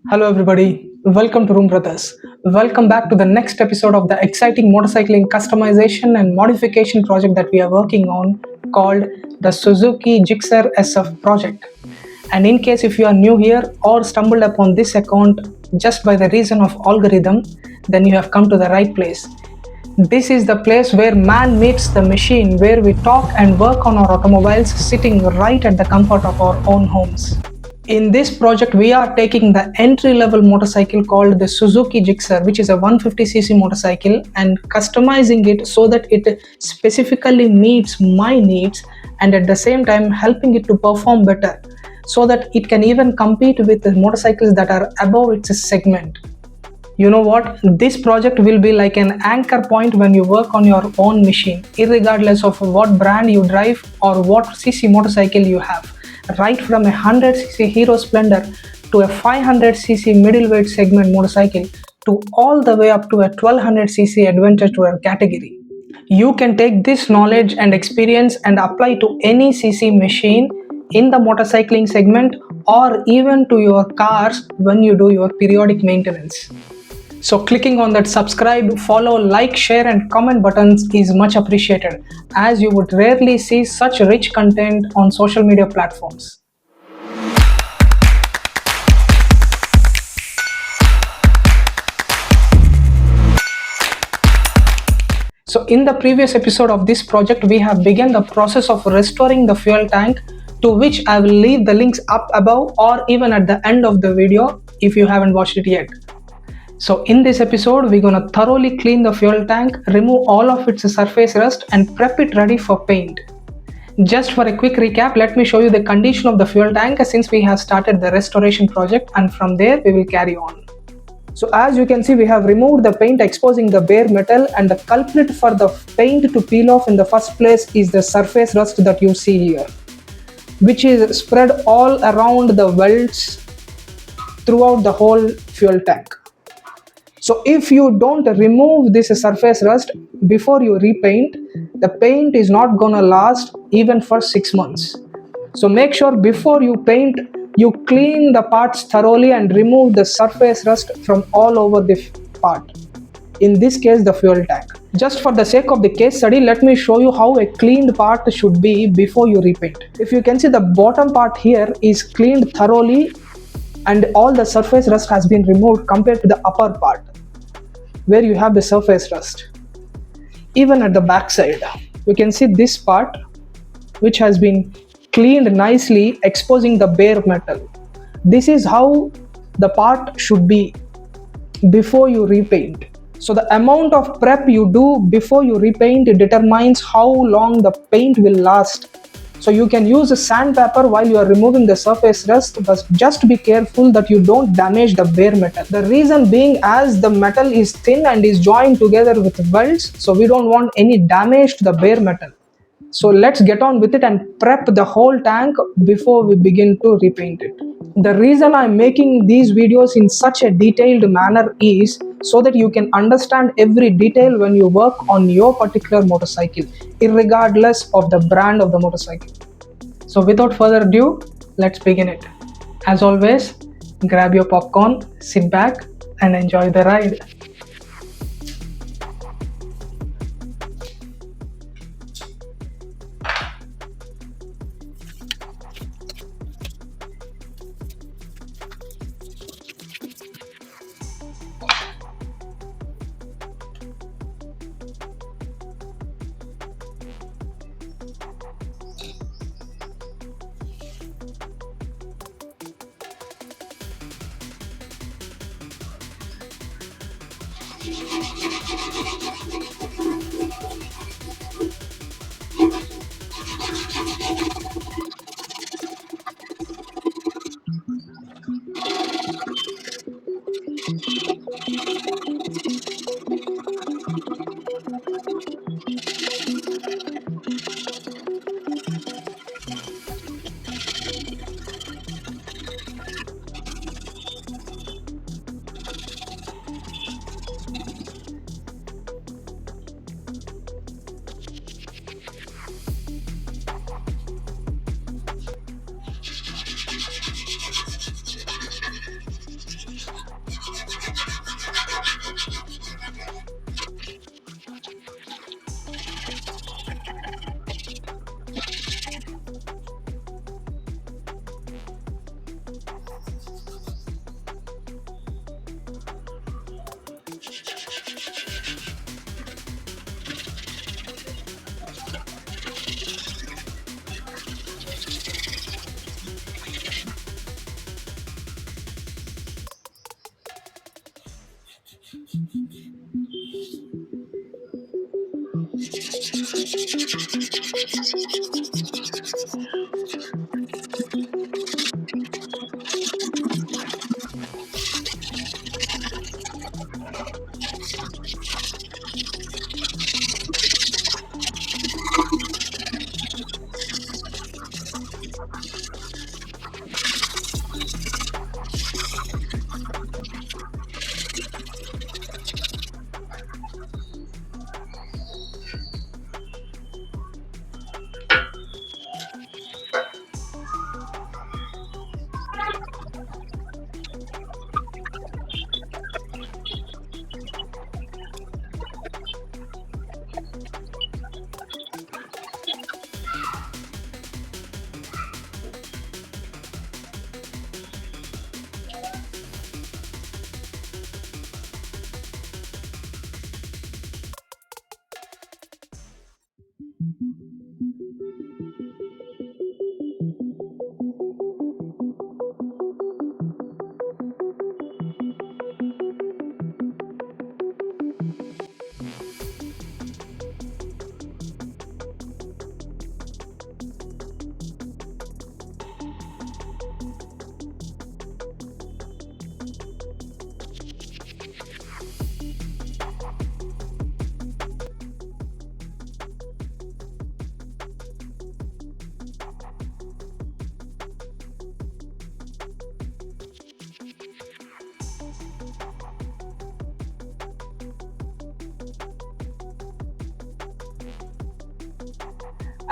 Hello, everybody. Welcome to Room Brothers. Welcome back to the next episode of the exciting motorcycling customization and modification project that we are working on called the Suzuki Gixxer SF project. And in case if you are new here or stumbled upon this account just by the reason of algorithm, then you have come to the right place. This is the place where man meets the machine, where we talk and work on our automobiles sitting right at the comfort of our own homes. In this project, we are taking the entry-level motorcycle called the Suzuki Gixxer, which is a 150cc motorcycle, and customizing it so that it specifically meets my needs and at the same time helping it to perform better so that it can even compete with the motorcycles that are above its segment. You know what? This project will be like an anchor point when you work on your own machine, irregardless of what brand you drive or what cc motorcycle you have. Right from a 100cc Hero Splendor to a 500cc middleweight segment motorcycle to all the way up to a 1200cc adventure tourer category. You can take this knowledge and experience and apply to any cc machine in the motorcycling segment or even to your cars when you do your periodic maintenance. So clicking on that subscribe, follow, like, share and comment buttons is much appreciated, as you would rarely see such rich content on social media platforms. So in the previous episode of this project, we have begun the process of restoring the fuel tank, to which I will leave the links up above or even at the end of the video if you haven't watched it yet. So in this episode, we're gonna thoroughly clean the fuel tank, remove all of its surface rust and prep it ready for paint. Just for a quick recap, let me show you the condition of the fuel tank since we have started the restoration project, and from there we will carry on. So as you can see, we have removed the paint, exposing the bare metal, and the culprit for the paint to peel off in the first place is the surface rust that you see here, which is spread all around the welds throughout the whole fuel tank. So if you don't remove this surface rust before you repaint, the paint is not gonna last even for 6 months. So make sure before you paint, you clean the parts thoroughly and remove the surface rust from all over the part. In this case, the fuel tank. Just for the sake of the case study, let me show you how a cleaned part should be before you repaint. If you can see, the bottom part here is cleaned thoroughly and all the surface rust has been removed compared to the upper part, where you have the surface rust. Even at the back side, you can see this part which has been cleaned nicely, exposing the bare metal. This is how the part should be before you repaint. So the amount of prep you do before you repaint determines how long the paint will last. So you can use a sandpaper while you are removing the surface rust, but just be careful that you don't damage the bare metal. The reason being, as the metal is thin and is joined together with welds, so we don't want any damage to the bare metal. So let's get on with it and prep the whole tank before we begin to repaint it. The reason I'm making these videos in such a detailed manner is so that you can understand every detail when you work on your particular motorcycle, irregardless of the brand of the motorcycle. So without further ado, let's begin it. As always, grab your popcorn, sit back and enjoy the ride.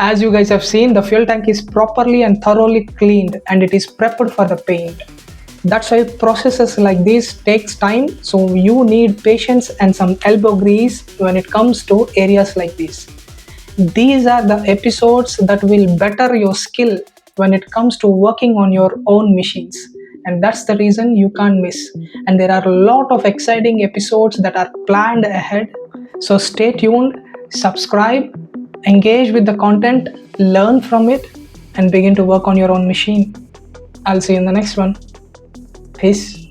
As you guys have seen, the fuel tank is properly and thoroughly cleaned and it is prepped for the paint. That's why processes like this takes time, so you need patience and some elbow grease when it comes to areas like this. These are the episodes that will better your skill when it comes to working on your own machines, and that's the reason you can't miss. And there are a lot of exciting episodes that are planned ahead, so stay tuned, subscribe, engage with the content, learn from it, and begin to work on your own machine. I'll see you in the next one. Peace.